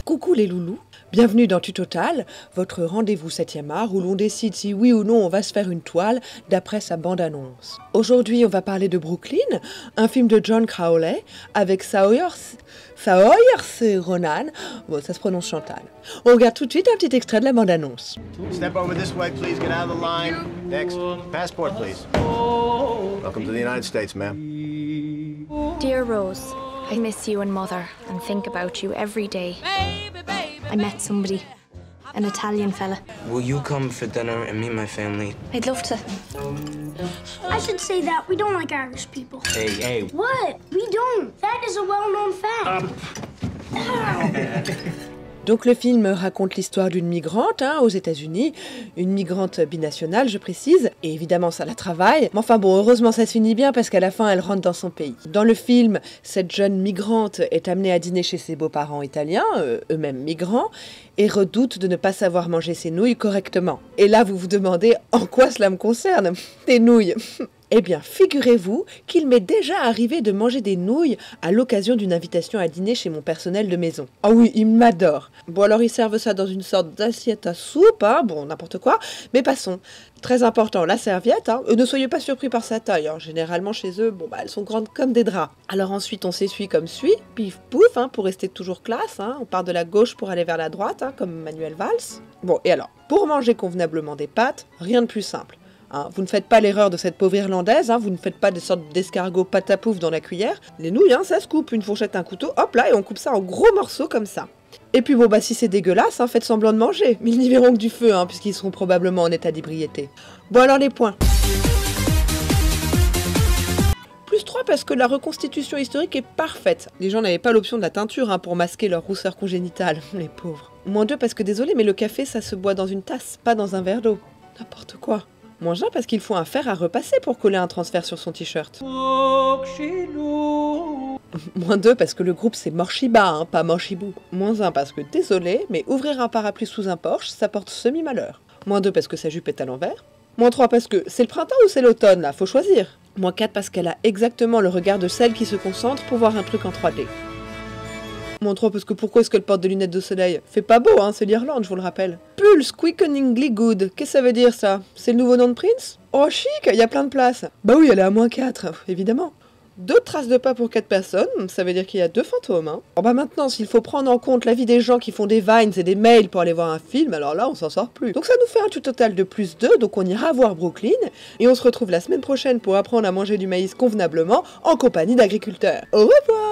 Coucou les loulous, bienvenue dans Tutotal, votre rendez-vous 7e art où l'on décide si oui ou non on va se faire une toile d'après sa bande-annonce. Aujourd'hui on va parler de Brooklyn, un film de John Crowley avec Saoirse Ronan, bon ça se prononce Chantal. On regarde tout de suite un petit extrait de la bande-annonce. Step over this way, please. Get out of the line. Next. Passport, please. Welcome to the United States, ma'am. Dear Rose, I miss you and Mother and think about you every day. I met somebody, an Italian fella. Will you come for dinner and meet my family? I'd love to. I should say that we don't like Irish people. Hey. What? We don't. That is a well-known fact. Donc le film raconte l'histoire d'une migrante aux États-Unis, une migrante binationale je précise, et évidemment ça la travaille, mais enfin bon heureusement ça se finit bien parce qu'à la fin elle rentre dans son pays. Dans le film, cette jeune migrante est amenée à dîner chez ses beaux-parents italiens, eux-mêmes migrants, et redoute de ne pas savoir manger ses nouilles correctement. Et là vous vous demandez en quoi cela me concerne, des nouilles. Eh bien, figurez-vous qu'il m'est déjà arrivé de manger des nouilles à l'occasion d'une invitation à dîner chez mon personnel de maison. Ah oui, ils m'adorent. Bon, alors ils servent ça dans une sorte d'assiette à soupe, bon, n'importe quoi, mais passons. Très important, la serviette, ne soyez pas surpris par sa taille, généralement chez eux, bon, elles sont grandes comme des draps. Alors ensuite, on s'essuie comme suit, pif pouf, pour rester toujours classe, on part de la gauche pour aller vers la droite, comme Manuel Valls. Bon, et alors, pour manger convenablement des pâtes, rien de plus simple. Vous ne faites pas l'erreur de cette pauvre irlandaise, vous ne faites pas des sortes d'escargots patapouf dans la cuillère. Les nouilles, ça se coupe, une fourchette, un couteau, hop là, et on coupe ça en gros morceaux comme ça. Et puis bon, si c'est dégueulasse, faites semblant de manger, mais ils n'y verront que du feu, puisqu'ils seront probablement en état d'ébriété. Bon alors les points. Plus 3 parce que la reconstitution historique est parfaite. Les gens n'avaient pas l'option de la teinture pour masquer leur rousseur congénitale, les pauvres. Moins 2 parce que désolé, mais le café ça se boit dans une tasse, pas dans un verre d'eau. N'importe quoi. Moins 1 parce qu'il faut un fer à repasser pour coller un transfert sur son t-shirt. Moins 2 parce que le groupe c'est Morshiba, pas Morshibou. Moins 1 parce que désolé, mais ouvrir un parapluie sous un Porsche, ça porte semi-malheur. Moins 2 parce que sa jupe est à l'envers. Moins 3 parce que c'est le printemps ou c'est l'automne là, faut choisir. Moins 4 parce qu'elle a exactement le regard de celle qui se concentre pour voir un truc en 3D. Moins 3 parce que pourquoi est-ce qu'elle porte des lunettes de soleil? Fait pas beau, c'est l'Irlande, je vous le rappelle. Pulse Quickeningly Good, qu'est-ce que ça veut dire ça? C'est le nouveau nom de Prince? Oh chic, il y a plein de places. Bah oui, elle est à moins 4, évidemment. 2 traces de pas pour 4 personnes, ça veut dire qu'il y a 2 fantômes. Bon maintenant, s'il faut prendre en compte l'avis des gens qui font des vines et des mails pour aller voir un film, alors là on s'en sort plus. Donc ça nous fait un total de plus 2, donc on ira voir Brooklyn, et on se retrouve la semaine prochaine pour apprendre à manger du maïs convenablement en compagnie d'agriculteurs. Au revoir!